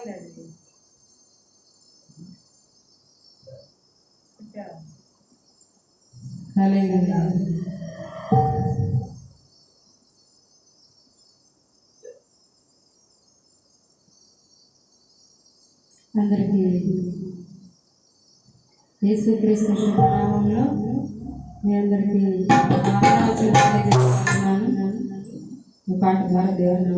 అందరికీ యేసుక్రీస్తు శుభనామంలో మీ అందరికీ పాట ద్వారా దేవుని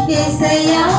Yes, I am.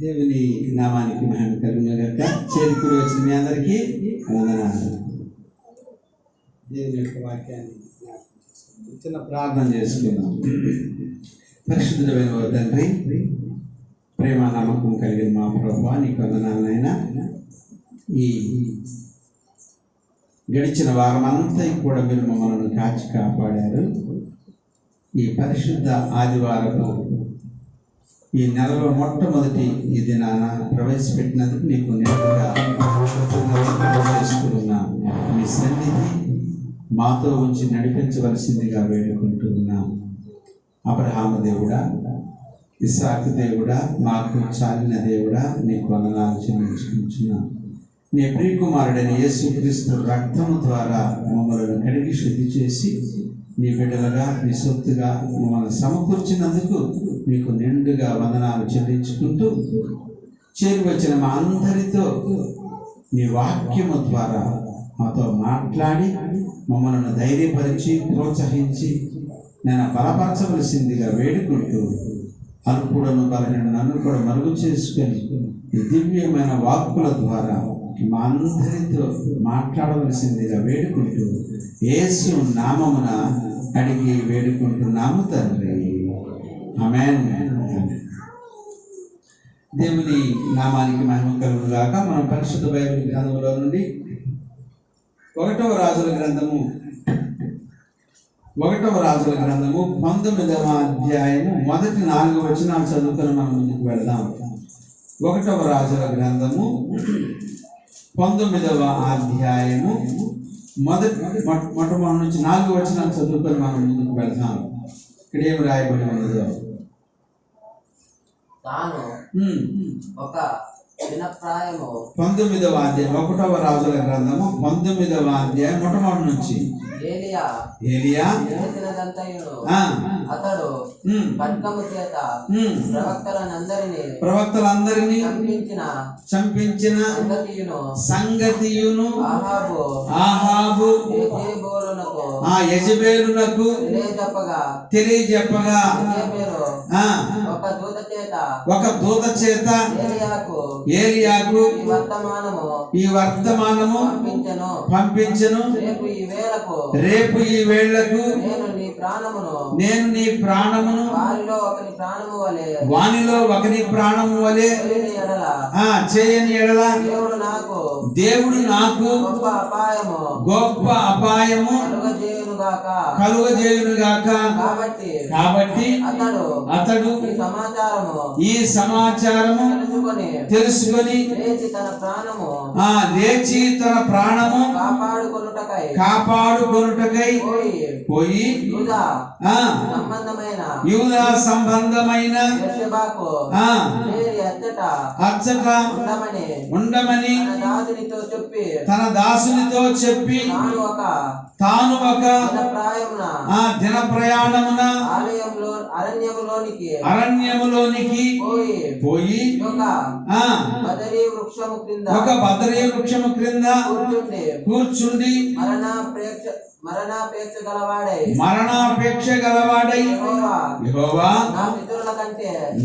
దేవుని నామానికి మహిమ కలుగును గాక. చేరుకుని వచ్చిన మీ అందరికీ వందనాలు. దేవుని యొక్క వాక్యాన్ని చిన్న ప్రార్థన చేసుకుందాం. పరిశుద్ధమైన ఓ తండ్రి, ప్రేమ నమ్మకం కలిగిన మా ప్రభువా, నీకు వందనాలనైనా. ఈ గడిచిన వారమంతా కూడా మీరు మమ్మల్ని కాచి కాపాడారు. ఈ పరిశుద్ధ ఆదివారము ఈ నెలలో మొట్టమొదటి ఈ దినాన ప్రవేశపెట్టినందుకు నీకు నేరుగా చేసుకుంటున్నాం. మీ సన్నిధి మాతో ఉంచి నడిపించవలసిందిగా వేడుకుంటున్నాం. అబ్రహాము దేవుడా, ఇస్సాకు దేవుడా, మాకు చాలిన దేవుడా, నీకు వందనాలు చెల్లించుకుంటున్నాం. నీ ప్రియకుమారుడైన యేసుక్రీస్తు రక్తము ద్వారా మమ్మల్ని కడిగి శుద్ధి చేసి నీ బిడ్డలుగా, నీ సొత్తుగా మమ్మల్ని సమకూర్చినందుకు నీకు నిండుగా వందనాలు చెల్లించుకుంటూ, చేరి వచ్చిన మా అందరితో నీ వాక్యము ద్వారా మాతో మాట్లాడి మమ్మల్ని ధైర్యపరిచి ప్రోత్సహించి నేను బలపరచవలసిందిగా వేడుకుంటూ, అల్పుడను బలహీన నన్ను కూడా మరుగు చేసుకొని ఈ దివ్యమైన వాక్కుల ద్వారా మా అందరితో మాట్లాడవలసిందిగా వేడుకుంటూ యేసు నామమున అడిగి వేడుకుంటున్నాము తండ్రి. ఆమేన్. దేవుని నామానికి మహిమ కలుగును గాక. మనం పరిశుద్ధ బైబిల్ గ్రంథంలో నుండి 1వ రాజుల గ్రంథము 19వ అధ్యాయము మొదటి 4 వచనాలు చదువుకొని మనం ముందుకు వెళదాం. 1వ రాజుల గ్రంథము 19వ అధ్యాయము మొట్టమొదటి నుంచి 4 వచనాలు చదువుకొని మనం ముందుకు వెళదాం. ఇక్కడ ఏమి రాయబడి ఉన్నదో, తాను ఒక దినప్రాయము 19వ అధ్యాయం 1వ రాజుల గ్రంథము 19వ అధ్యాయం మొట్టమొదటి నుంచి ఏలియా చేసినదంతయును అతడు ఖడ్గము చేత ప్రవక్తలందరినీ చంపించిన సంగతియును ఆహాబు యెజెబెలునకు తెలియజెప్పగా ఒక దూత చేత ఏలియాకు ఈ వర్తమానము పంపించెను. రేపు ఈ వేళకు నేను నీ ప్రాణమును వానిలో ఒకని ప్రాణము వలె చేయని ఎడల దేవుడు నాకు గొప్ప అపాయము కలుగజేయునుగాక. కాబట్టి అతడు ఈ సమాచారము తెలుసుకొని లేచి తన ప్రాణము కాపాడుకొనుటకై పోయి యూదా సంబంధమైన అచ్చట ఉండమని తన దాసునితో చెప్పి తాను ఒక దిన ప్రయాణమున అరణ్యములోనికి పోయి ఒక బదరీ వృక్షము క్రింద కూర్చుండి మరణాపేక్ష గలవాడై యెహోవా,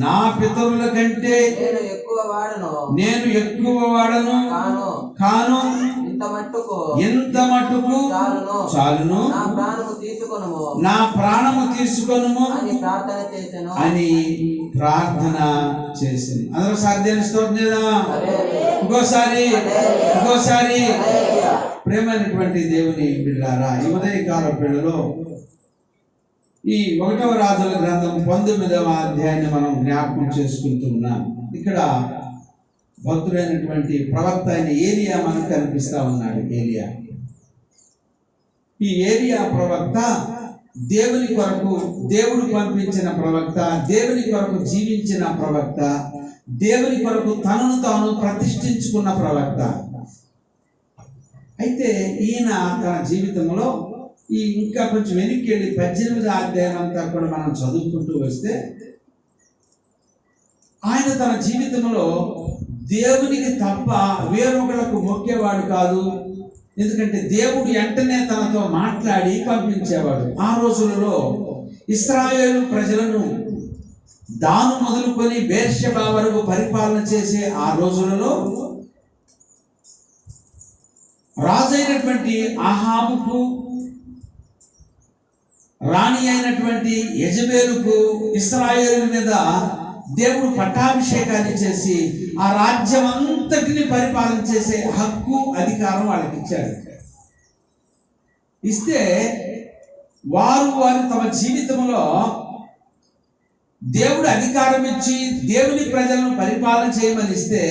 నా పితరుల కంటే నేను ఎక్కువ వాడను కాను, ఇంత మట్టుకు చాలును, నా ప్రాణము తీసుకొనుము అని ప్రార్థన చేసింది. అందరూ సాధ్యాన్ని స్తోత్రం చేద్దామా? ఇంకోసారి ప్రేమైనటువంటి దేవుని బిడ్డలారా, ఈ ఉదయకాల పిల్లలు ఈ 1వ రాజుల గ్రంథం 19వ అధ్యాయాన్ని మనం జ్ఞాపకం చేసుకుంటున్నాం. ఇక్కడ భక్తుడైనటువంటి ప్రవక్త అయిన ఏలియా మనకు కనిపిస్తా ఉన్నాడు. ఈ ఏలియా ప్రవక్త దేవుని కొరకు దేవుడు పంపించిన ప్రవక్త, దేవుని కొరకు జీవించిన ప్రవక్త, దేవుని కొరకు తనను తాను ప్రతిష్ఠించుకున్న ప్రవక్త. అయితే ఈయన తన జీవితంలో ఇంకా కొంచెం వెనక్కి వెళ్ళి 18వ అధ్యాయం అంతా కూడా మనం చదువుకుంటూ వస్తే, ఆయన తన జీవితంలో దేవునికి తప్ప వేరొకలకు మొక్కేవాడు కాదు. ఎందుకంటే దేవుడు వెంటనే తనతో మాట్లాడి పంపించేవాడు. ఆ రోజులలో ఇశ్రాయేలు ప్రజలను దాను మొదలుకొని బేర్షెబా వరకు పరిపాలన చేసే ఆ రోజులలో రాజైనటువంటి అహాబుకు, రాణి అయినటువంటి యెజబెలుకు ఇశ్రాయేలు మీద దేవుడు పట్టాభిషేకాన్ని చేసి ఆ రాజ్యం అంతటిని పరిపాలన చేసే హక్కు, అధికారం వాళ్ళకి ఇచ్చాడు. ఇస్తే వారు తమ జీవితంలో దేవుడు అధికారం ఇచ్చి దేవుని ప్రజలను పరిపాలన చేయమని ఇస్తే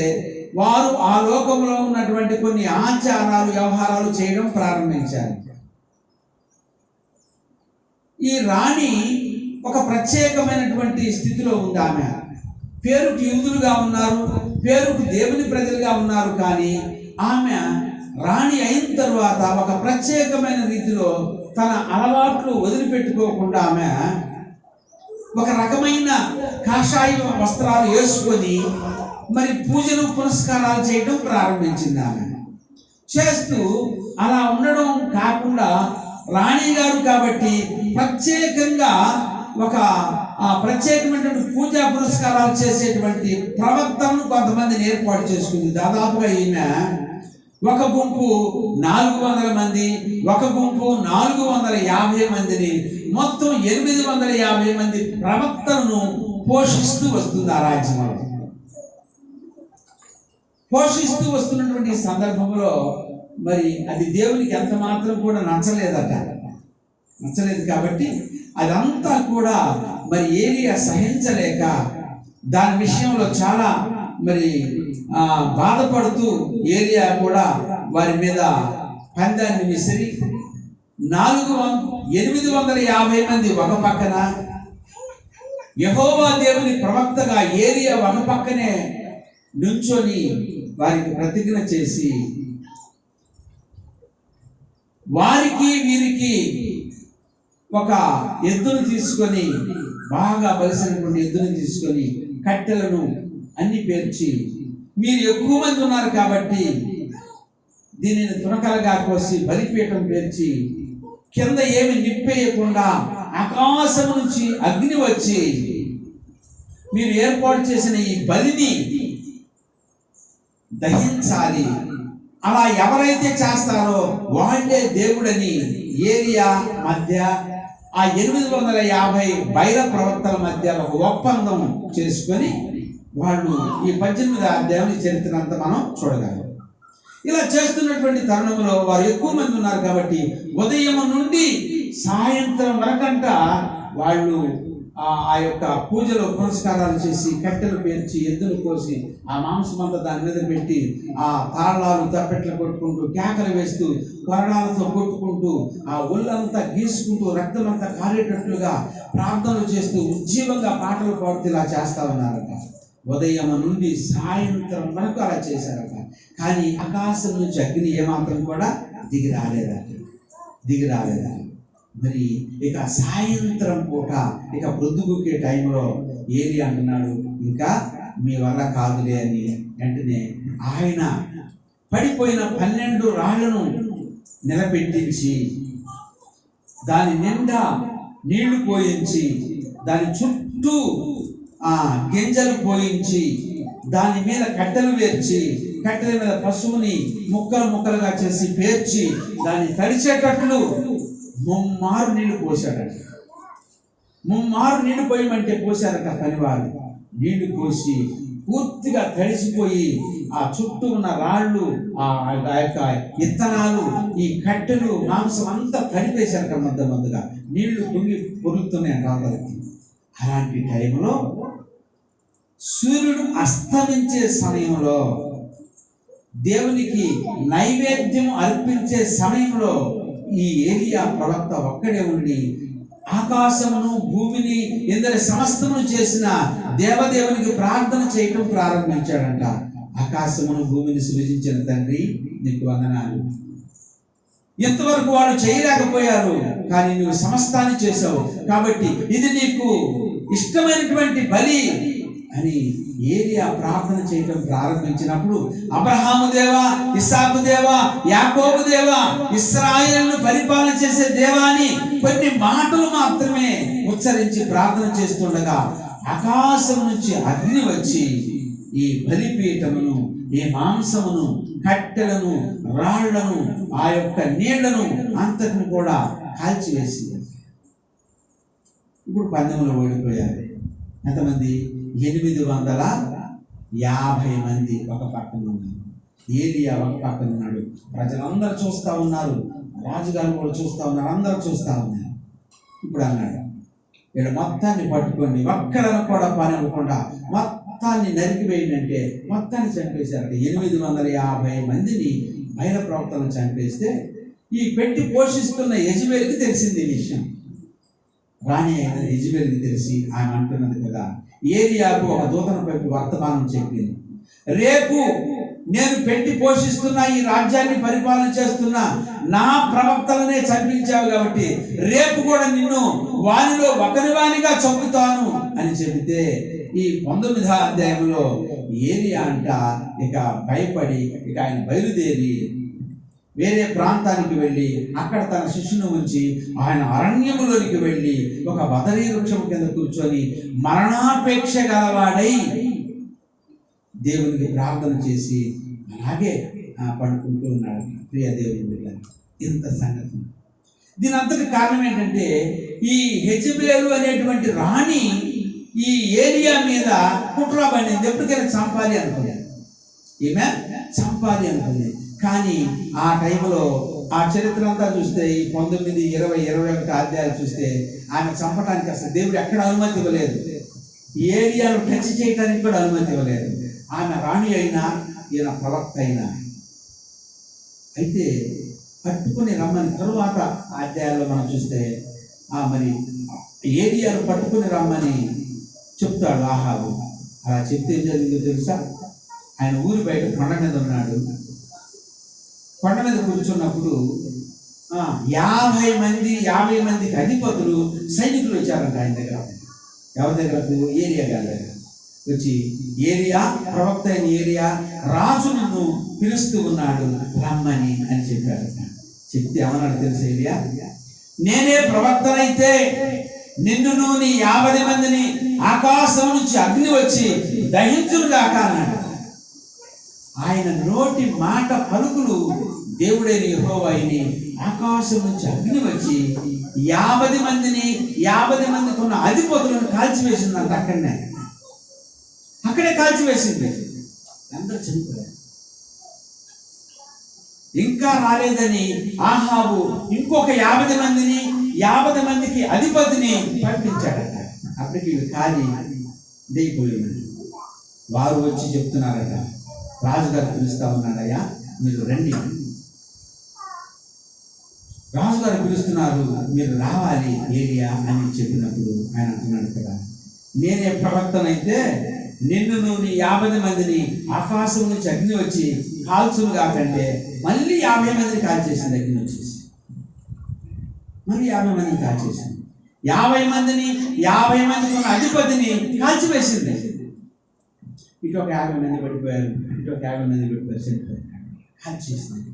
వారు ఆ లోకంలో ఉన్నటువంటి కొన్ని ఆచారాలు, వ్యవహారాలు చేయడం ప్రారంభించారు. ఈ రాణి ఒక ప్రత్యేకమైనటువంటి స్థితిలో ఉంది. ఆమె పేరుకు యూదులుగా ఉన్నారు, పేరుకు దేవుని ప్రజలుగా ఉన్నారు, కానీ ఆమె రాణి అయిన తర్వాత ఒక ప్రత్యేకమైన రీతిలో తన అలవాట్లు వదిలిపెట్టుకోకుండా ఆమె ఒక రకమైన కాషాయ వస్త్రాలు వేసుకొని మరి పూజలు పునస్కారాలు చేయడం ప్రారంభించింది. ఆమె చేస్తూ అలా ఉండడం కాకుండా రాణి గారు కాబట్టి ప్రత్యేకంగా ఒక ప్రత్యేకమైనటువంటి పూజా పురస్కారాలు చేసేటువంటి ప్రవక్తలను కొంతమందిని ఏర్పాటు చేసుకుంది. దాదాపుగా ఈమె ఒక గుంపు 400 మంది, ఒక గుంపు 450 మందిని, మొత్తం 850 మంది ప్రవక్తలను పోషిస్తూ వస్తుంది. ఆ రాజ్యంలో పోషిస్తూ వస్తున్నటువంటి సందర్భంలో మరి అది దేవునికి ఎంత మాత్రం కూడా నచ్చలేదు కాబట్టి అదంతా కూడా మరి ఏలియా సహించలేక దాని విషయంలో చాలా మరి బాధపడుతూ ఏలియా కూడా వారి మీద పందాన్ని విసిరి 850 మంది ఒక పక్కన, యెహోవా దేవుని ప్రవక్తగా ఏలియా ఒక పక్కనే నుంచొని వారికి ప్రతిజ్ఞ చేసి వారికి వీరికి ఒక ఎద్దును తీసుకొని, బాగా బలిసినటువంటి ఎద్దును తీసుకొని కట్టెలను అన్ని పేర్చి, మీరు ఎక్కువ మంది ఉన్నారు కాబట్టి దీనిని తునకలుగా కోసి బలిపీఠం పేర్చి కింద ఏమి నిప్పేయకుండా ఆకాశం నుంచి అగ్ని వచ్చి మీరు ఏర్పాటు చేసిన ఈ బలిని దహించాలి, అలా ఎవరైతే చేస్తారో వాళ్ళే దేవుడని ఏలియా మధ్య ఆ 850 బయల ప్రవక్తల మధ్య ఒక ఒప్పందం చేసుకొని వాళ్ళు ఈ 18వ అధ్యాయం చరిత్ర అంతా మనం చూడగలం. ఇలా చేస్తున్నటువంటి తరుణంలో వారు ఎక్కువ మంది ఉన్నారు కాబట్టి ఉదయం నుండి సాయంత్రం వరకంట వాళ్ళు ఆ యొక్క పూజలో పునస్కారాలు చేసి కట్టెలు పేర్చి ఎద్దులు కోసి ఆ మాంసమంతా దాని మీద పెట్టి ఆ తాళాలు తప్పెట్లు కొట్టుకుంటూ కేకలు వేస్తూ కొరడాలతో కొట్టుకుంటూ ఆ ఒళ్ళంతా గీసుకుంటూ రక్తమంతా కారేటట్లుగా ప్రార్థనలు చేస్తూ ఉజ్జీవంగా పాటలు పాడుతూ ఇలా చేస్తా ఉన్నారట. ఉదయం నుండి సాయంత్రం వరకు అలా చేశారట. కానీ ఆకాశం నుంచి అగ్ని ఏమాత్రం కూడా దిగి రాలేదా. మరి ఇక సాయంత్రం పూట ఇక ప్రొద్దుగుకే టైంలో ఏలి అంటున్నాడు, ఇంకా మీ వల్ల కాదులే అని. వెంటనే ఆయన పడిపోయిన 12 రాళ్లను నిలబెట్టించి దాని నిండా నీళ్లు పోయించి దాని చుట్టూ గింజలు పోయించి దాని మీద కట్టెలు వేర్చి కట్టెల మీద పశువుని ముక్కలుగా చేసి పేర్చి దాన్ని తడిచేటట్లు 3 నీళ్లు పోసాడట. 3 నీళ్లు పోయమంటే పోసారట పనివారు. నీళ్లు పోసి పూర్తిగా తడిసిపోయి ఆ చుట్టూ ఉన్న రాళ్ళు, ఆ యొక్క ఇత్తనాలు, ఈ కట్టెలు, మాంసం అంతా తడిపేశారట. మధ్యగా నీళ్లు పొరుగుతున్నాయి రాళ్ళకి. అలాంటి టైంలో సూర్యుడు అస్తమించే సమయంలో దేవునికి నైవేద్యం అర్పించే సమయంలో ఈ ఏలియా ప్రవక్త ఒక్కడే ఉండి ఆకాశమును భూమిని ఇందరి సమస్తమును చేసిన దేవదేవునికి ప్రార్థన చేయటం ప్రారంభించాడంట. ఆకాశమును భూమిని సృజించిన తండ్రి నీకు వందనాలు. ఎంతవరకు వాళ్ళు చేయలేకపోయారు, కానీ నువ్వు సమస్తాన్ని చేసావు కాబట్టి ఇది నీకు ఇష్టమైనటువంటి బలి అని ఏలియా ప్రార్థన చేయడం ప్రారంభించినప్పుడు అబ్రహాము దేవా, ఇస్సాకు దేవా, యాకోబు దేవా, ఇశ్రాయేలును పరిపాలన చేసే దేవా అని కొన్ని మాటలు మాత్రమే ఉచ్చరించి ప్రార్థన చేస్తుండగా ఆకాశం నుంచి అగ్ని వచ్చి ఈ బలిపీఠమును, ఈ మాంసమును, కట్టెలను, రాళ్లను, ఆ యొక్క నీళ్లను అంతటిని కూడా కాల్చివేసింది. ఇప్పుడు పందెంలో ఓడిపోయారు. ఎంతమంది? 850 మంది ఒక పక్కన ఉన్నారు. ఏలియా ఒక పక్కన ఉన్నాడు. ప్రజలందరూ చూస్తూ ఉన్నారు, రాజుగారు కూడా చూస్తూ ఉన్నారు, అందరూ చూస్తూ ఉన్నారు. ఇప్పుడు అన్నాడు, వీళ్ళు మొత్తాన్ని పట్టుకొని ఒక్కడను కూడా పనివ్వకుండా మొత్తాన్ని నరికివేయండి. మొత్తాన్ని చంపేశారట. 850 మందిని బయలు ప్రవక్తలను చంపేస్తే ఈ పెట్టి పోషిస్తున్న యెజబెలుకి తెలిసింది ఈ విషయం. రాణి అయిన యెజబెలుకి తెలిసి ఆమె అంటున్నది కదా, ఏలియాకు ఒక దూతను పెట్టి వర్తమానం చెప్పింది, రేపు నేను పెట్టి పోషిస్తున్న ఈ రాజ్యాన్ని పరిపాలన చేస్తున్న నా ప్రవక్తలనే చంపించావు కాబట్టి రేపు కూడా నిన్ను వానిలో ఒకరివానిగా చంపుతాను అని చెబితే ఈ 19వ అధ్యాయంలో ఏలియా అంట ఇక భయపడి ఇక ఆయన బయలుదేరి వేరే ప్రాంతానికి వెళ్ళి అక్కడ తన శిష్యును ఉంచి ఆయన అరణ్యములోనికి వెళ్ళి ఒక బదరీ వృక్షం కింద కూర్చొని మరణాపేక్ష గలవాడై దేవునికి ప్రార్థన చేసి అలాగే పడుకుంటూ ఉన్నాడు. ప్రియ దేవుని బిడ్డలారా, ఇంత సంగతి. దీని అంతటి కారణం ఏంటంటే ఈ యెజబెలు అనేటువంటి రాణి ఈ ఏలియా మీద కుట్ర పడింది. ఎప్పటికైనా చంపాలి అనుకుంది, ఈమె చంపాలి అనుకుంది. కానీ ఆ టైంలో ఆ చరిత్ర అంతా చూస్తే ఈ 19, 20, 21 అధ్యాయాలు చూస్తే ఆమె చంపడానికి అసలు దేవుడు ఎక్కడ అనుమతి ఇవ్వలేదు. ఏలియాను టచ్ చేయడానికి కూడా అనుమతి ఇవ్వలేదు. ఆమె రాణి అయినా ఈయన ప్రవక్త అయినా. అయితే పట్టుకుని రమ్మని తరువాత అధ్యాయాల్లో మనం చూస్తే మరి ఏలియాను పట్టుకుని రమ్మని చెప్తాడు ఆహాబు. అలా చెప్తే ఏం జరిగిందో తెలుసా? ఆయన ఊరి బయట కొండ మీద ఉన్నాడు. కొండ మీద కూర్చున్నప్పుడు 50 మందికి అధిపతులు సైనికులు వచ్చారంట ఆయన దగ్గర. ఎవరి దగ్గరకు? ఏలియా గారి దగ్గర వచ్చి, ఏలియా, ప్రవక్త అయిన ఏలియా, రాజు నిన్ను పిలుస్తూ ఉన్నాడు రమ్మని అని చెప్పారు. చెప్తే ఏమన్నాడు తెలుసు ఏలియా? నేనే ప్రవక్తనైతే నిన్నును నీ 50 మందిని ఆకాశం నుంచి అగ్ని వచ్చి దహించునుగాక అన్నాడు. ఆయన నోటి మాట పలుకులు దేవుడైన యెహోవాని ఆకాశం నుంచి అగ్ని వచ్చి 50 మందిని 50 మందికి ఉన్న అధిపతులను కాల్చివేసిందంట. అక్కడే కాల్చివేసింది. అందరూ చనిపోయారు. ఇంకా రాలేదని ఆహాబు ఇంకొక 50 మందిని 50 మందికి అధిపతిని పంపించాడట. అప్పటికి కాలి దిగిపోయింది. వారు వచ్చి చెప్తున్నారట, రాజుగారు పిలుస్తా ఉన్నాడయ్యా, మీరు రండి. రాజుగారు పిలుస్తున్నారు, మీరు రావాలి ఏలియా అని చెప్పినప్పుడు ఆయన అంటున్నాడు కదా, నేనే ప్రవక్తనైతే నిన్ను నీ 50 మందిని ఆకాశం నుంచి అగ్ని వచ్చి కాల్చును కాకంటే మళ్ళీ 50 మందిని కాల్చేసింది. అగ్ని వచ్చేసి మళ్ళీ 50 మందిని కాల్చేసింది. 50 మందిని 50 మందికి ఉన్న అధిపతిని కాల్చివేసింది. ఇటు ఒక 50 మంది పడిపోయారు, ఇటు ఒక 50 మంది పడిపోయారు, చనిపోయారు, కాల్చేసింది.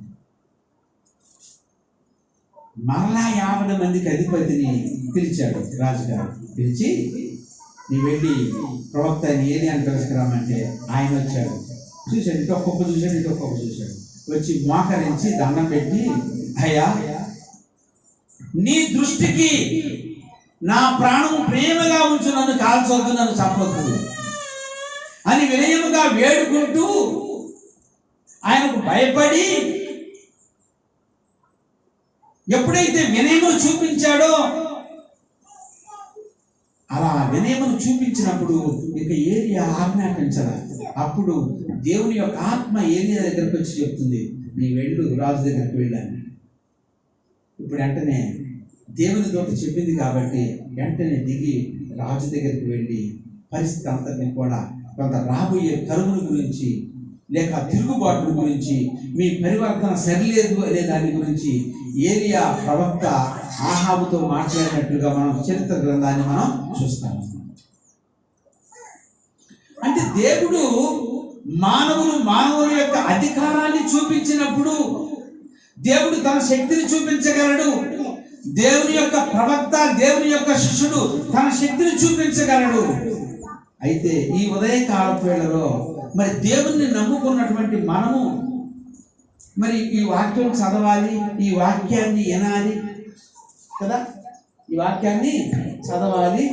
మరలా 50 మందికి అధిపతిని పిలిచాడు రాజుగారు. పిలిచి, నీ వెళ్ళి ప్రవక్త ఏలియాని పిలుచుకురామంటే ఆయన వచ్చాడు. చూశాడు, ఇటు ఒక్కొక్క చూశాడు, ఇటు ఒక్కొక్క చూశాడు. వచ్చి మోకరించి దండం పెట్టి, అయ్యా, నీ దృష్టికి నా ప్రాణం ప్రేమగా ఉంచు, నన్ను కాల్చొద్దు, నన్ను చంపొద్దు అని వినయముగా వేడుకుంటూ ఆయనకు భయపడి ఎప్పుడైతే వినయమును చూపించాడో అలా వినయమును చూపించినప్పుడు ఇక ఏలియా ఆజ్ఞాపించాలి. అప్పుడు దేవుని యొక్క ఆత్మ ఏలియా దగ్గరకు వచ్చి చెప్తుంది, నీ వెళ్ళు, రాజు దగ్గరికి వెళ్ళాను. ఇప్పుడు వెంటనే దేవుని దూత చెప్పింది కాబట్టి వెంటనే దిగి రాజు దగ్గరికి వెళ్ళి పరిస్థితి అంతటిని కూడా కొంత రాబోయే కరువుల గురించి లేక తిరుగుబాటుల గురించి, మీ పరివర్తన సరిలేదు అనే దాని గురించి ఏలియా ప్రవక్త ఆహాబుతో మాట్లాడినట్లుగా మనం చరిత్ర గ్రంథాన్ని మనం చూస్తాము. అంటే దేవుడు మానవుల యొక్క అధికారాన్ని చూపించినప్పుడు దేవుడు తన శక్తిని చూపించగలడు. దేవుని యొక్క ప్రవక్త, దేవుని యొక్క శిష్యుడు తన శక్తిని చూపించగలడు. అయితే ఈ ఉదయకాలపు వేళలో మరి దేవుణ్ణి నమ్ముకున్నటువంటి మనము మరి ఈ వాక్యం చదవాలి, ఈ వాక్యాన్ని వినాలి కదా, ఈ వాక్యాన్ని చదవాలి,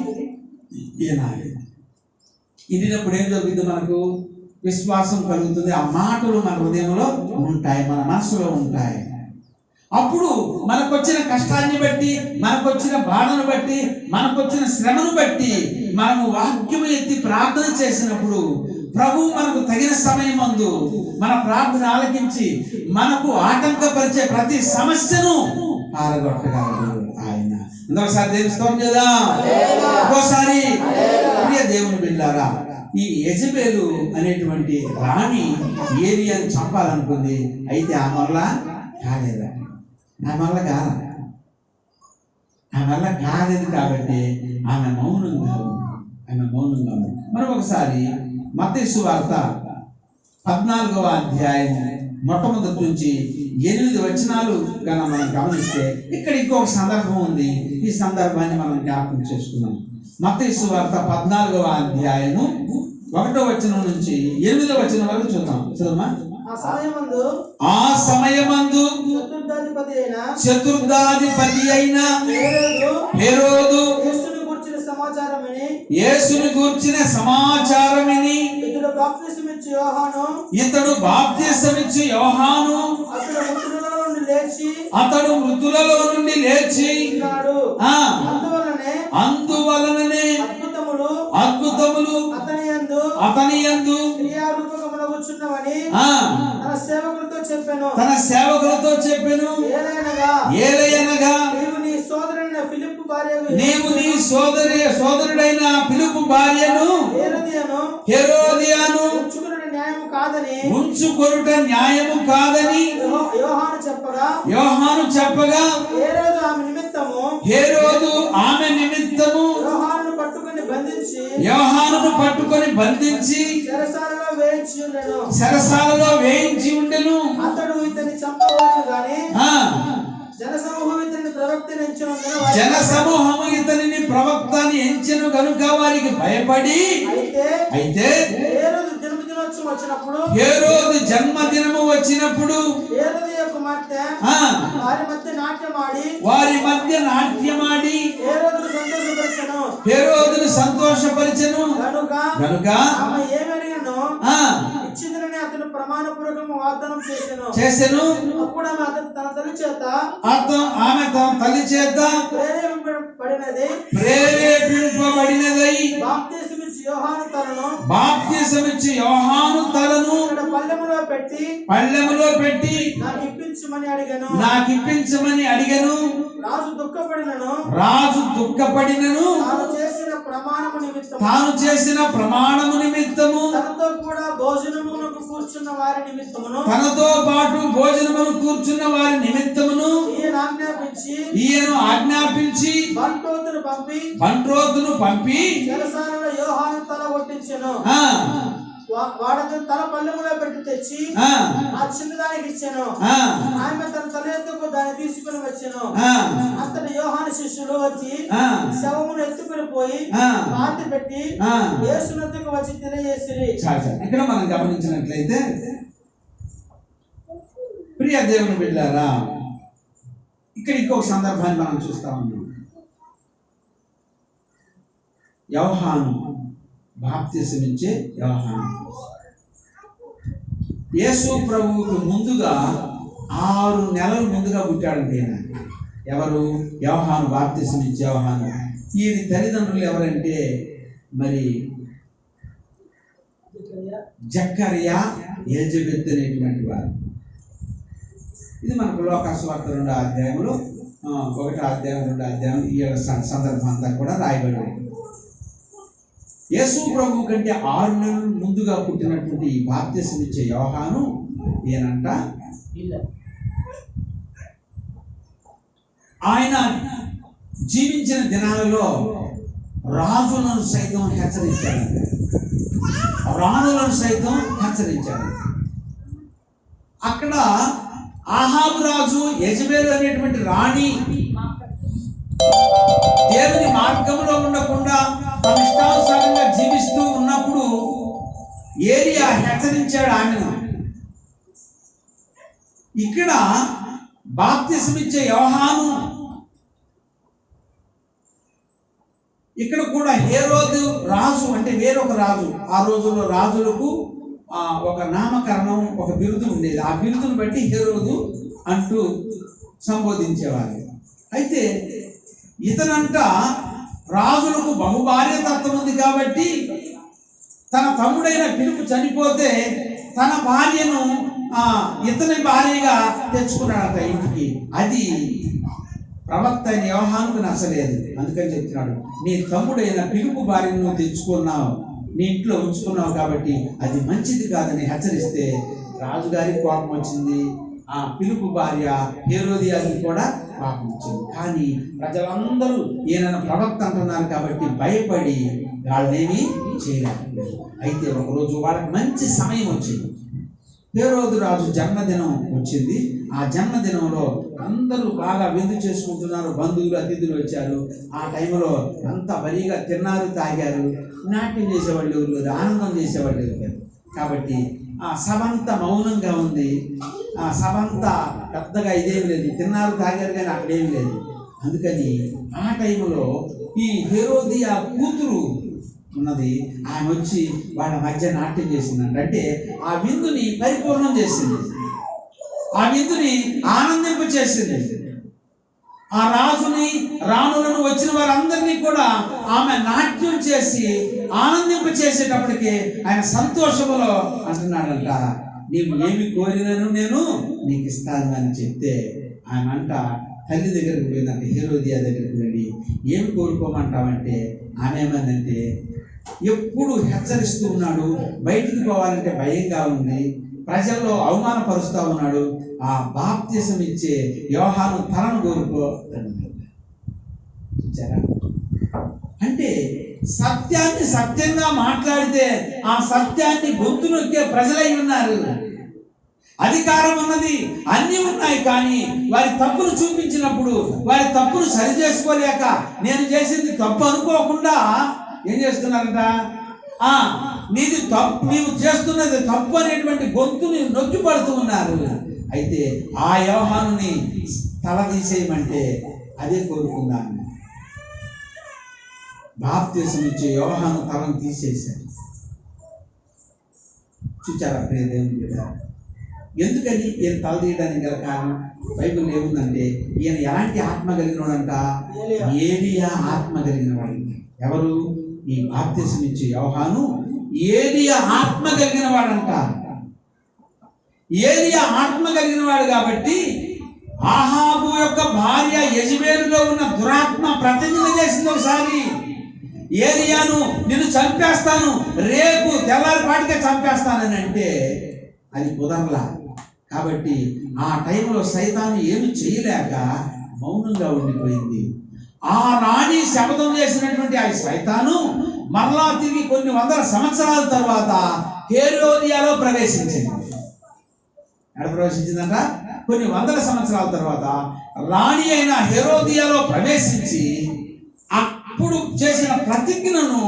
వినాలి. వినినప్పుడు ఏం జరుగుతుంది? మనకు విశ్వాసం కలుగుతుంది. ఆ మాటలు మన హృదయంలో ఉంటాయి, మన మనసులో ఉంటాయి. అప్పుడు మనకొచ్చిన కష్టాన్ని బట్టి, మనకొచ్చిన బాధను బట్టి, మనకొచ్చిన శ్రమను బట్టి మనము వాక్యము ఎత్తి ప్రార్థన చేసినప్పుడు ప్రభు మనకు తగిన సమయమందు మన ప్రార్థన ఆలకించి మనకు ఆటంకపరిచే ప్రతి సమస్యను పారగొట్టగలడు ఆయన. ఇంకొకసారి దేవుని స్తోత్రం చేద్దాం. ఇంకోసారి ప్రియ దేవుని బిడ్డలారా, ఈ యెజబెలు అనేటువంటి రాణి ఏలియాను చంపాలనుకుంది. అయితే ఆ వల్ల కాలేదా? ఆమె వల్ల కాదు, ఆమె వల్ల కాలేదు కాబట్టి ఆమె మౌనంగా ఉంది. మరి ఒకసారి మత్తయి సువార్త 14వ అధ్యాయం మొట్టమొదటి నుంచి 8 వచనాలు కన్నా మనం గమనిస్తే ఇక్కడ ఇంకొక సందర్భం ఉంది. ఈ సందర్భాన్ని మనం జ్ఞాపకం చేసుకున్నాం. మత్తయి సువార్త 14వ అధ్యాయము 1వ వచనం నుంచి 8వ వచనం వరకు చూద్దాం. చదవమా. ఆ సమయమందు చతుర్థాధిపతి అయిన హేరోదు యేసును గూర్చిన సమాచారమిని ఇతడు బాప్తిసమిచ్చు యోహాను అతడు మృతులలో నుండి లేచి అందువలననే అద్భుతములు అతని యందు తన సేవకులతో చెప్పెను. ఏలయనగా నీవు నీ సోదరుడైన ఫిలిప్పు భార్యను హెరోదియాను ఉంచుకొనుట న్యాయము కాదని యోహాను చెప్పగా హేరోదు ఆమె నిమిత్తము యోహానును పట్టుకొని బంధించి చెరసాలలో వేయించి ఉండెను. అతడు ఇతని చంపవలెను గాని జనసమూహము ఇతనిని ప్రవక్తని ఎంచెను గనుక వారికి భయపడి అయితే హేరోదు జన్మదినము వచ్చినప్పుడు వారి మధ్య నాట్యమాడి హేరోదును సంతోషపరిచెను గనుక అతను ప్రమాణపూర్వకము వాగ్దానం చేసెను. అప్పుడు ఆమె తన తల్లి చేత ప్రేరేపింపబడినదై బాప్తిసమిచ్చి యోహాను తలను పళ్ళెములో పెట్టి నాకిప్పించమని అడిగను. రాజు దుఃఖపడినను తాను చేసిన ప్రమాణము నిమిత్తము తనతో పాటు భోజనమును కూర్చున్న వారి నిమిత్తమును ఈయన ఆజ్ఞాపించి బంట్రోతును పంపి వాడని తల పల్లెములో పెట్టి తెచ్చి ఆ చిన్నదానికి ఇచ్చాను. ఆమె తన తల ఎత్తుకు దాన్ని తీసుకుని వచ్చాను. అతడు యోహాను శిష్యులు వచ్చి శవమును ఎత్తుకుని పోయి పాతి పెట్టి యేసునొద్దకు వచ్చి తెలియజేసిరి. ఇక్కడ మనం గమనించినట్లయితే ప్రియ దేవుని బిడ్డలారా, ఇక్కడ ఇంకొక సందర్భాన్ని మనం చూస్తా ఉన్నాం. యోహాను బాప్తిసమిచ్చే యోహాను యేసు ప్రభువుకు ముందుగా 6 నెలల ముందుగా పుట్టాడంటే ఎవరు? యోహాను, బాప్తిసమిచ్చే యోహాను. ఈయన తల్లిదండ్రులు ఎవరంటే మరి జక్కరియా, ఎలిజబెత్ అనేటువంటి వారు. ఇది మనకు లోకాసువార్త 2వ అధ్యాయంలో 1వ అధ్యాయం 2వ అధ్యాయం ఈ సందర్భం అంతా కూడా రాయబడింది. యేసు ప్రభు కంటే 6 నెలలు ముందుగా పుట్టినటువంటి ఈ బాప్తిసమిచ్చే యోహాను ఏనంట ఆయన జీవించిన దినాలలో రాజులను సైతం హెచ్చరించాడు, రాణులను సైతం హెచ్చరించాడు. అక్కడ ఆహాబు రాజు యెజబెలు అనేటువంటి రాణి దేవుని మార్గంలో ఉండకుండా తన ఇష్టానుసారంగా జీవిస్తూ ఏలియా హెచ్చరించాడు ఆమెను. ఇక్కడ బాప్తిసమిచ్చే యోహాను, ఇక్కడ కూడా హేరోదు రాజు అంటే వేరొక రాజు. ఆ రోజుల్లో రాజులకు ఒక నామకరణం, ఒక బిరుదు ఉండేది. ఆ బిరుదును బట్టి హేరోదు అంటూ సంబోధించేవారు. అయితే ఇతనంట రాజులకు బహుభార్య తత్వం ఉంది కాబట్టి తన తమ్ముడైన ఫిలిప్పు చనిపోతే తన భార్యను ఇతని భార్యగా తెచ్చుకున్నాడట ఇంటికి. అది ప్రవక్త అయిన యోహానుకు నచ్చలేదు. అందుకని చెప్తున్నాడు, నీ తమ్ముడైన ఫిలిప్పు భార్యను నువ్వు తెచ్చుకున్నావు, నీ ఇంట్లో ఉంచుకున్నావు కాబట్టి అది మంచిది కాదని హెచ్చరిస్తే రాజుగారికి కోపం వచ్చింది. ఆ ఫిలిప్పు భార్య హేరోదియాకి కూడా కోపం వచ్చింది. కానీ ప్రజలందరూ ఈయన ప్రవక్త అంటున్నారు కాబట్టి భయపడి వాళ్ళేమీ చేయలేకపోయారు. అయితే ఒకరోజు వాళ్ళకి మంచి సమయం వచ్చింది. హేరోదు రాజు జన్మదినం వచ్చింది. ఆ జన్మదినంలో అందరూ బాగా విందు చేసుకుంటున్నారు, బంధువులు అతిథులు వచ్చారు. ఆ టైంలో అంతా బరీగా తిన్నారు, తాగారు, నాట్యం చేసేవాళ్ళు ఎవరు లేరు, ఆనందం చేసేవాళ్ళు ఎవరు లేరు. కాబట్టి ఆ సభంతా మౌనంగా ఉంది. ఆ సభంతా పెద్దగా ఇదేమి లేదు, తిన్నారు తాగారు కానీ అక్కడేమి లేదు. అందుకని ఆ టైంలో ఈ హేరోదియా కూతురు ఉన్నది, ఆమె వచ్చి వాళ్ళ మధ్య నాట్యం చేసిందంట. అంటే ఆ విందుని పరిపూర్ణం చేసింది, ఆ విందుని ఆనందింప చేసింది. ఆ రాజుని, రాణులను, వచ్చిన వారందరినీ కూడా ఆమె నాట్యం చేసి ఆనందింప చేసేటప్పటికి ఆయన సంతోషములో అంటున్నాడంట, నీవు ఏమి కోరినను నేను నీకు ఇస్తాను అని చెప్తే ఆమె అంట తల్లి దగ్గరికి పోయిందంట, హేరోదియా దగ్గరికి వెళ్ళి ఏమి కోరుకోమంటావంటే ఆమె ఏమందంటే, ఎప్పుడు హెచ్చరిస్తూ ఉన్నాడు, బయటికి పోవాలంటే భయంగా ఉంది, ప్రజల్లో అవమానపరుస్తూ ఉన్నాడు, ఆ బాప్తిసం ఇచ్చే యోహాను తలను కోరుకో చూచారా. అంటే సత్యాన్ని సత్యంగా మాట్లాడితే ఆ సత్యాన్ని గొంతు నొక్కే ప్రజలై ఉన్నారు. అధికారం ఉన్నది, అన్నీ ఉన్నాయి, కానీ వారి తప్పును చూపించినప్పుడు వారి తప్పును సరి చేసుకోలేక నేను చేసింది తప్పు అనుకోకుండా ఏం చేస్తున్నారంట, నీది తప్పు, నీవు చేస్తున్నది తప్పు అనేటువంటి గొంతుని నొక్కి పడుతూ ఉన్నారు. అయితే ఆ యోహానుని తల తీసేయమంటే అదే కోరుకుందాను. బాప్తిసం ఇచ్చే యోహాను తలను తీసేశారు. చూచారా ప్రియ దేవుని బిడ్డ, ఎందుకని ఈయన తల తీయడానికి గల కారణం బైబిల్ ఏముందంటే, ఈయన ఎలాంటి ఆత్మ కలిగిన వాడంట, ఏలియా ఆత్మ కలిగిన వాడు. ఎవరు? ఈ బాప్తిసం ఇచ్చే యోహాను ఏలియా ఆత్మ కలిగిన వాడంట. ఏలియా ఆత్మ కలిగిన వాడు కాబట్టి ఆహాబు యొక్క భార్య యెజబెలులో ఉన్న దురాత్మ ప్రతిజ్ఞ చేసింది ఒకసారి, ఏలియాను నిన్ను చంపేస్తాను, రేపు తెల్లారిపాటికే చంపేస్తానని. అంటే అది కుదరలా. కాబట్టి ఆ టైంలో సైతాను ఏమి చేయలేక మౌనంగా ఉండిపోయింది. ఆ రాణి శపథం చేసినటువంటి ఆ సైతాను మరలా తిరిగి కొన్ని వందల సంవత్సరాల తర్వాత హేరోదియాలో ప్రవేశించింది. ఎక్కడ ప్రవేశించిందంట? కొన్ని వందల సంవత్సరాల తర్వాత రాణి అయిన హేరోదియాలో ప్రవేశించి అప్పుడు చేసిన ప్రతిజ్ఞను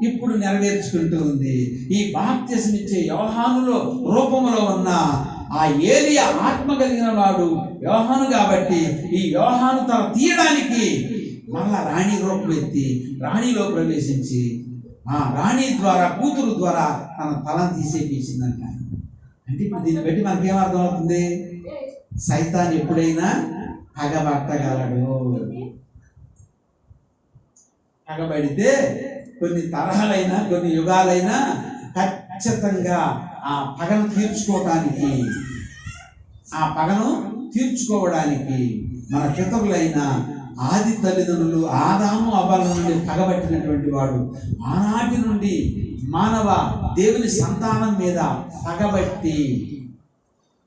ఇప్పుడు నెరవేర్చుకుంటూ ఉంది. ఈ బాప్తిసం ఇచ్చే యోహానులో రూపంలో ఉన్న ఆ ఏలియా ఆత్మ కలిగిన వాడు యోహాను కాబట్టి ఈ యోహాను తల తీయడానికి మళ్ళా రాణి రూపం ఎత్తి రాణిలో ప్రవేశించి ఆ రాణి ద్వారా, కూతురు ద్వారా తన తలను తీసేపించిందంట. అంటే ఇప్పుడు దీన్ని బట్టి మనకేమర్థం అవుతుంది? సైతాన్ ఎప్పుడైనా పగబట్టగలడు. పగబడితే కొన్ని తరహాలైనా, కొన్ని యుగాలైనా ఖచ్చితంగా ఆ పగను తీర్చుకోవడానికి మన పితరులైన ఆది తల్లిదండ్రులు ఆదాము అవ్వల నుండి పగబట్టినటువంటి వాడు ఆనాటి నుండి మానవ దేవుని సంతానం మీద పగబట్టి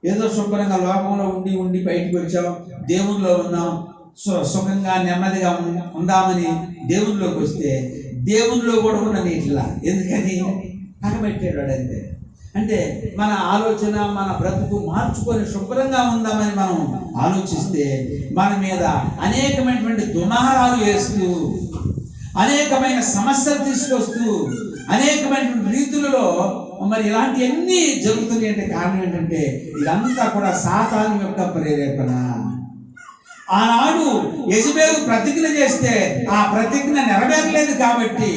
ఏదో శుభ్రంగా లోకంలో ఉండి బయటకు వచ్చాం, దేవునిలో ఉన్నాం, సుఖంగా నెమ్మదిగా ఉందామని దేవునిలోకి వస్తే దేవునిలో కూడా ఉన్న నీటిలా ఎందుకని పగబట్టాడు అంతే. అంటే మన ఆలోచన, మన బ్రతుకు మార్చుకొని శుభ్రంగా ఉందామని మనం ఆలోచిస్తే మన మీద అనేకమైనటువంటి దుమారాలు వేస్తూ అనేకమైన సమస్యలు తీసుకొస్తూ అనేకమైన రీతులలో మరి ఇలాంటివన్నీ జరుగుతున్నాయి అంటే కారణం ఏంటంటే ఇదంతా కూడా సాతాను యొక్క ప్రేరేపణ. ఆనాడు యెజబెలు ప్రతిజ్ఞ చేస్తే ఆ ప్రతిజ్ఞ నెరవేరలేదు కాబట్టి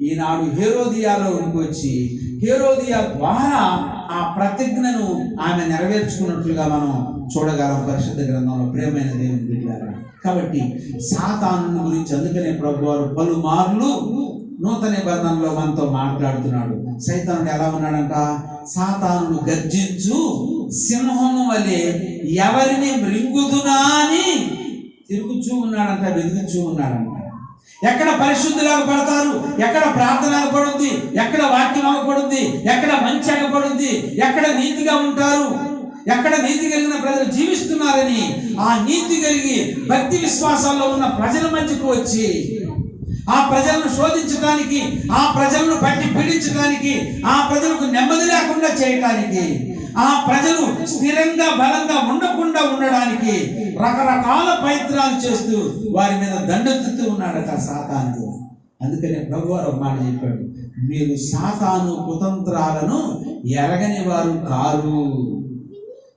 ఈనాడు హేరోదియాలోకి వచ్చి హేరోదియా ద్వారా ఆ ప్రతిజ్ఞను ఆమె నెరవేర్చుకున్నట్లుగా మనం చూడగలం పరిశుద్ధ గ్రంథంలో. ప్రియమైన దేవుని బిడ్డలారా, కాబట్టి సాతాను గురించి అందుకనే ప్రభువారు పలుమార్లు నూతన నిబంధనలో మనతో మాట్లాడుతున్నాడు. సైతానుడు ఎలా ఉన్నాడంట? సాతాను గర్జించు సింహము వలె ఎవరిని మృంగుదునా అని తిరుగుచూ ఉన్నాడంట, వెతుకుచూ ఉన్నాడంట. ఎక్కడ పరిశుద్ధులు అగపడతారు, ఎక్కడ ప్రార్థన అగపడుద్ది, ఎక్కడ వాక్యం అగపడుద్ది, ఎక్కడ మంచి అగపడుద్ది, ఎక్కడ నీతిగా ఉంటారు, ఎక్కడ నీతి కలిగిన ప్రజలు జీవిస్తున్నారని ఆ నీతి కలిగి భక్తి విశ్వాసాల్లో ఉన్న ప్రజల మధ్యకు వచ్చి ఆ ప్రజలను శోధించడానికి, ఆ ప్రజలను పట్టి పీడించడానికి, ఆ ప్రజలకు నెమ్మది లేకుండా చేయటానికి, ఆ ప్రజలు స్థిరంగా బలంగా ఉండకుండా ఉండడానికి రకరకాల ప్రయత్నాలు చేస్తూ వారి మీద దండెత్తుతూ ఉన్నాడట సాతాను. అందుకనే ప్రభువారు ఒక మాట చెప్పాడు, మీరు సాతాను కుతంత్రాలను ఎరగని వారు కారు.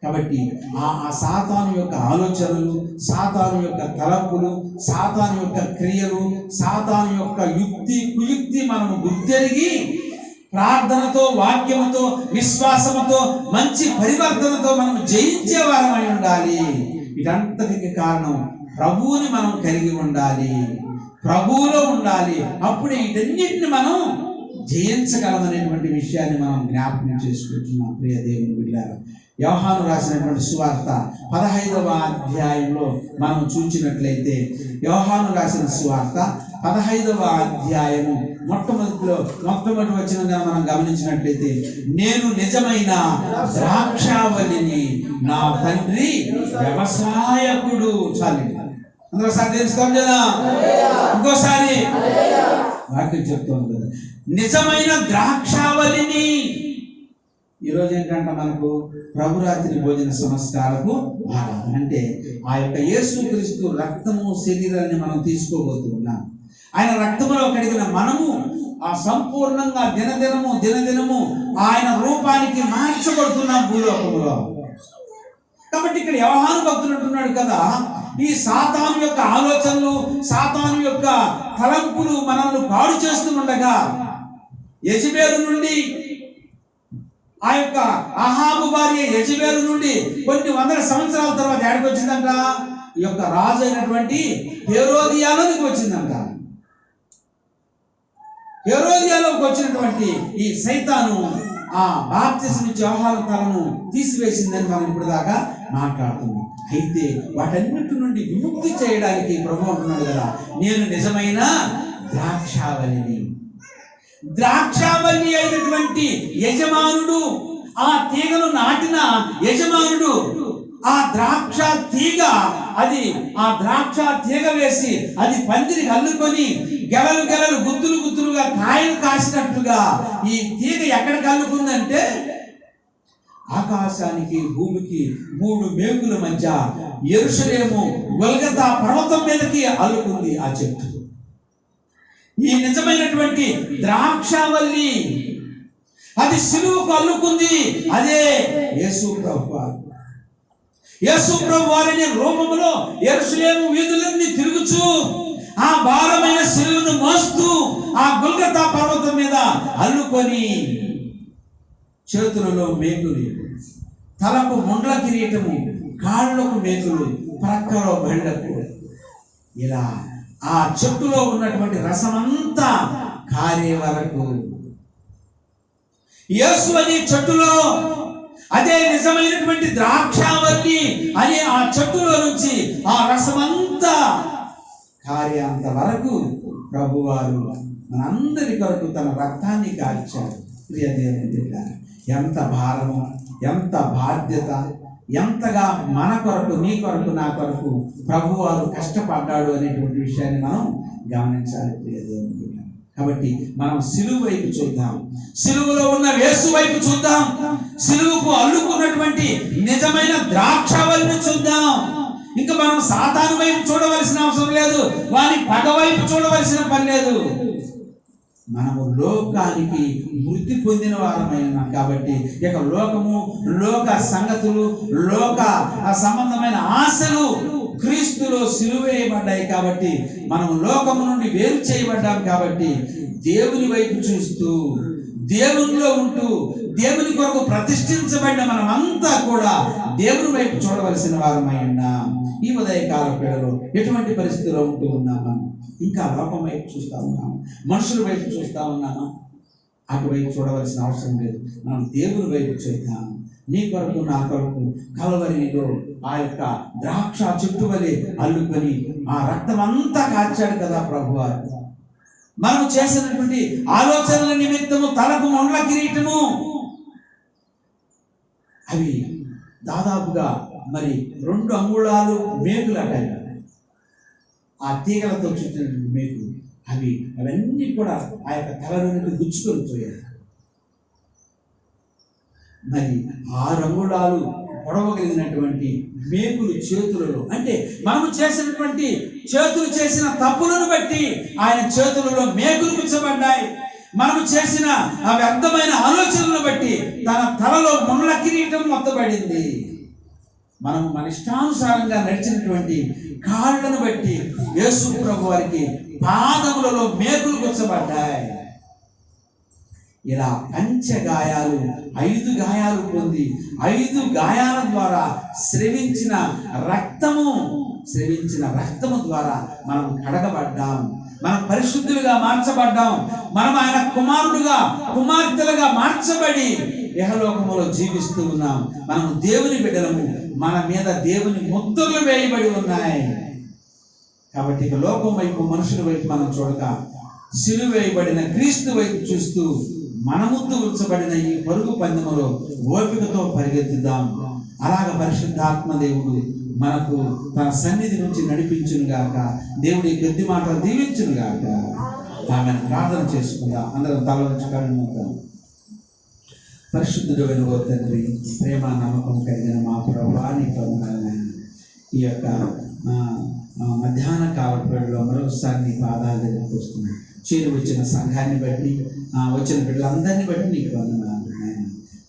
కాబట్టి ఆ సాతాను యొక్క ఆలోచనలు, సాతాను యొక్క తలంపులు, సాతాను యొక్క క్రియలు, సాతాను యొక్క యుక్తి కుయుక్తి మనము గుర్తెరిగి ప్రార్థనతో, వాక్యముతో, విశ్వాసముతో, మంచి పరివర్తనతో మనం జయించే వారమై ఉండాలి. ఇదంతటికి కారణం ప్రభువుని మనం కలిగి ఉండాలి, ప్రభువులో ఉండాలి. అప్పుడే వీటన్నిటిని మనం జయించగలమనేటువంటి విషయాన్ని మనం జ్ఞాపకం చేసుకుంటున్నాం. ప్రియ దేవుని బిడ్డలారా, యోహాను రాసినటువంటి సువార్త 15వ అధ్యాయంలో మనం చూసినట్లయితే, యోహాను రాసిన సువార్త 15వ అధ్యాయము మొట్టమొదటి వచనంగా మనం గమనించినట్లయితే, నేను నిజమైన ద్రాక్షావళిని, నా తండ్రి వ్యవసాయకుడు. చాలు, అందరోసారి తెలుసుకోండి కదా, ఇంకోసారి వాక్యం చెప్తాను కదా, నిజమైన ద్రాక్షావళిని. ఈరోజు ఏంటంటే మనకు ప్రభురాత్రి భోజన సంస్కారపు భాగం అంటే ఆ యొక్క యేసుక్రీస్తు రక్తము శరీరాన్ని మనం తీసుకోబోతున్నాం. ఆయన రక్తములో కడిగిన మనము ఆ సంపూర్ణంగా దినదినము ఆయన రూపానికి మార్చబడుతున్నాం భూలోకములో. కాబట్టి ఇక్కడ యోహాను భక్తుడు అంటున్నాడు కదా, ఈ సాతాను యొక్క ఆలోచనలు, సాతాను యొక్క తలంపులు మనల్ని పాడు చేస్తుండగా యెజబెలు నుండి, ఆ యొక్క అహాబు భార్య యెజబెలు నుండి కొన్ని వందల సంవత్సరాల తర్వాత ఎక్కడికి వచ్చిందంట? ఈ యొక్క రాజు అయినటువంటి హేరోదియాలోకి వచ్చిందంట. హేరోదియాలోకి వచ్చినటువంటి ఈ సైతాను ఆ బాప్తిస్మ ఇచ్చే యోహాను తలను తీసివేసిందని మనం ఇప్పుడు దాకా మాట్లాడుతున్నాం. అయితే వాటన్నిటి నుండి విముక్తి చేయడానికి ప్రభువు అంటున్నాడు కదా, నేను నిజమైన ద్రాక్షావళిని. ద్రాక్షావళి అయినటువంటి యజమానుడు, ఆ తీగను నాటిన యజమానుడు, ఆ ద్రాక్ష తీగ, అది ఆ ద్రాక్ష తీగ వేసి అది పందిరికి అల్లుకొని గెలలు గుత్తులుగా కాయలు కాసినట్లుగా ఈ తీగ ఎక్కడికి అల్లుకుందంటే ఆకాశానికి భూమికి 3 మేకుల మధ్య యెరూషలేము గొల్గొతా పర్వతం మీదకి అల్లుకుంది ఆ చెట్టు. ఈ నిజమైనటువంటి ద్రాక్షావల్లి అది సిలువకు అల్లుకుంది. అదే యేసు ప్రభువారు. యేసు ప్రభువారి రూపంలో యెరూషలేము వీధులన్నీ తిరుగుచూ ఆ భారమైన సిలువను మోస్తూ ఆ గొల్గొతా పర్వతం మీద అల్లుకొని, చేతులలో మేకులు, తలకు ముండ్ల కిరీటము, కాళ్ళకు మేకులు, ప్రక్కలో బండకు, ఇలా ఆ చెట్టులో ఉన్నటువంటి రసమంతా కారే వరకు యేసు అనే చెట్టులో, అదే నిజమైనటువంటి ద్రాక్షావల్లి అనే ఆ చెట్టులో నుంచి ఆ రసమంతా కార్యాంత వరకు ప్రభువారు మనందరి కొరకు తన రక్తాన్ని కార్చారు. ప్రియ దేవుని బిడ్డలారా, ఎంత భారము, ఎంత బాధ్యత, ఎంతగా మన కొరకు, నీ కొరకు, నా కొరకు ప్రభువారు కష్టపడ్డాడు అనేటువంటి విషయాన్ని మనం గమనించాలి. ప్రియ దేవుని బిడ్డలారా, కాబట్టి మనం సిలువ వైపు చూద్దాం, సిలువలో ఉన్న యేసు వైపు చూద్దాం, సిలువకు అల్లుకున్నటువంటి నిజమైన ద్రాక్షావల్లిని చూద్దాం. ఇంకా మనం సాతాను వైపు చూడవలసిన అవసరం లేదు, వాని పగ వైపు చూడవలసిన పని లేదు. మనము లోకానికి మృతి పొందిన వారమై ఉన్నాం కాబట్టి ఇక లోకము, లోక సంగతులు, లోక సంబంధమైన ఆశలు క్రీస్తులో సిలువేయబడ్డాయి కాబట్టి మనం లోకము నుండి వేరు చేయబడ్డాం కాబట్టి దేవుని వైపు చూస్తూ, దేవునిలో ఉంటూ, దేవుని కొరకు ప్రతిష్ఠించబడిన మనమంతా కూడా దేవుని వైపు చూడవలసిన వారమై ఉన్నాం. ఈ ఉదయకాల వేళలో ఎటువంటి పరిస్థితిలో ఉంటూ ఉన్నాం? మనం ఇంకా లోకం వైపు చూస్తూ ఉన్నాము, మనుషుల వైపు చూస్తూ ఉన్నాము. అటువైపు చూడవలసిన అవసరం లేదు. మనం దేవుని వైపు చూద్దాం. నీ కొరకు, నా కొరకు కలవరిలో ఆ యొక్క ద్రాక్ష చెట్టు వలె అల్లుకొని ఆ రక్తం అంతా కార్చాడు కదా ప్రభువారు. మనం చేసినటువంటి ఆలోచనల నిమిత్తము తలకు మొండ్ల కిరీటము, అవి దాదాపుగా మరి 2 అంగుళాలు మేకులు అటాయి, ఆ తీగలతో చుట్టినటువంటి మేకులు, అవన్నీ కూడా ఆ యొక్క తల నుండి గుచ్చుకొని పోయాయి. మరి 6 అంగుళాలు పొడవగలిగినటువంటి మేకులు చేతులలో, అంటే మనము చేసినటువంటి చేతులు చేసిన తప్పులను బట్టి ఆయన చేతులలో మేకులు గుచ్చబడ్డాయి. మనము చేసిన ఆ వ్యర్థమైన ఆలోచనలను బట్టి తన తలలో మొండ్ల కిరీటం మొత్తబడింది. మనము మన ఇష్టానుసారంగా నడిచినటువంటి కాళ్ళను బట్టి యేసు ప్రభు వారికి పాదములలో మేకులు గుచ్చబడ్డాయి. ఇలా పంచగాయాలు, 5 గాయాలు పొంది 5 గాయాల ద్వారా స్రవించిన రక్తము ద్వారా మనం కడగబడ్డాం, మనం పరిశుద్ధులుగా మార్చబడ్డాం. మనం ఆయన కుమారుడుగా, కుమార్తెలుగా మార్చబడి ఇహలోకములో జీవిస్తూ ఉన్నాం. మనం దేవుని బిడ్డలము, మన మీద దేవుని ముద్రలు వేయబడి ఉన్నాయి. కాబట్టి ఇక లోకం వైపు, మనుషుల వైపు మనం చూడక సిలువ వేయబడిన క్రీస్తు వైపు చూస్తూ మన ముందు ఉంచబడిన ఈ పరుగు పందెములో ఓపికతో పరిగెత్తుదాం. అలాగ పరిశుద్ధాత్మ దేవుడు మనకు తన సన్నిధి నుంచి నడిపించును గాక. దేవుడి కొద్ది మాటలు దీవించును గాక. ఆమెను ప్రార్థన చేసుకుందాం. అందరం తల నుంచి కళ్ళు మూద్దాం. పరిశుద్ధుడు వెనుగో తండ్రి, ప్రేమ నమ్మకం కలిగిన మా ప్రభువా, నీ వందనాలు. ఈ యొక్క మధ్యాహ్న కాలపేడలో మరొకసారి నీ పాదాల దగ్గరకు వస్తున్నాయి. చేరు వచ్చిన సంఘాన్ని బట్టి, వచ్చిన బిడ్డలందరినీ బట్టి నీకు వందనాలు నాయన.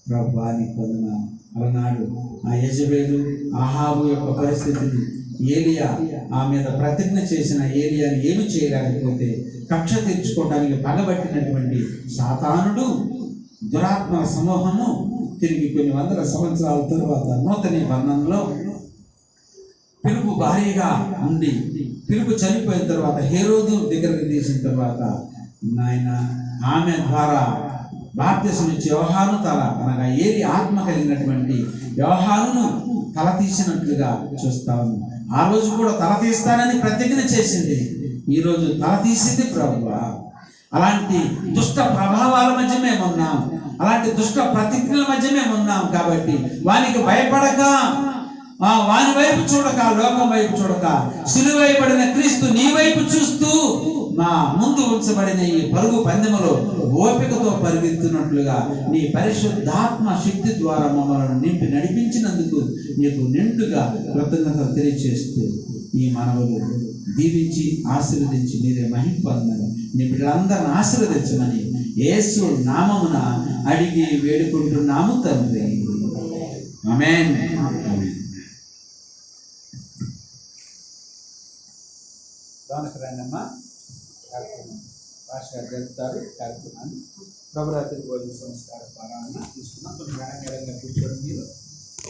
ప్రభువా నీకు వందనాలు. అలనాడు ఆ యెజబెలు అహాబు యొక్క పరిస్థితిని ఏలియా ఆ మీద ప్రతిజ్ఞ చేసిన ఏలియాని ఏమి చేయలేకపోతే కక్ష తీర్చుకోవడానికి పగబట్టినటువంటి సాతానుడు, దురాత్మ సమూహము తిరిగి కొన్ని వందల సంవత్సరాల తరువాత నూతన నిబంధనలో పిలుపు భారీగా ఉండి, పిలుపు చనిపోయిన తర్వాత హేరోదు దగ్గరికి తీసిన తర్వాత నాయన ఆమె ద్వారా బాప్తిసం నుంచి యోహాను తల, అనగా ఏలి ఆత్మ కలిగినటువంటి యోహానును తల తీసినట్లుగా చూస్తాము. ఆ రోజు కూడా తల తీస్తానని ప్రతిజ్ఞ చేసింది, ఈరోజు తల తీసింది ప్రభువా. అలాంటి దుష్ట ప్రభావాల మధ్య మేము ఉన్నాం, అలాంటి దుష్ట ప్రతిజ్ఞల మధ్య మేము ఉన్నాం. కాబట్టి వానికి భయపడక, వాని వైపు చూడక, లోకం వైపు చూడక, సిలువ వేయబడిన క్రీస్తు నీ వైపు చూస్తూ మా ముందు ఉంచబడిన ఈ పరుగు పందెములో ఓపికతో పరిగెత్తున్నట్లుగా నీ పరిశుద్ధాత్మ శక్తి ద్వారా మమ్మల్ని నింపి నడిపించినందుకు నీకు నిండుగా కృతజ్ఞతలు తెలియజేస్తూ ఈ మనవులు దీవించి ఆశీర్వదించి మీరే మహిమ పొందని, నీ బిడ్డలందరిని ఆశీర్వదించమని యేసు నామమున అడిగి వేడుకుంటున్నాము తండ్రి. ఆమేన్. రానమ్మా భాష జరుపుతారు కార్యక్రమాన్ని. ప్రభురాత్రి భోజన సంస్కార పారాయణ తీసుకున్నాం. కొంచెం కూర్చోండి మీరు.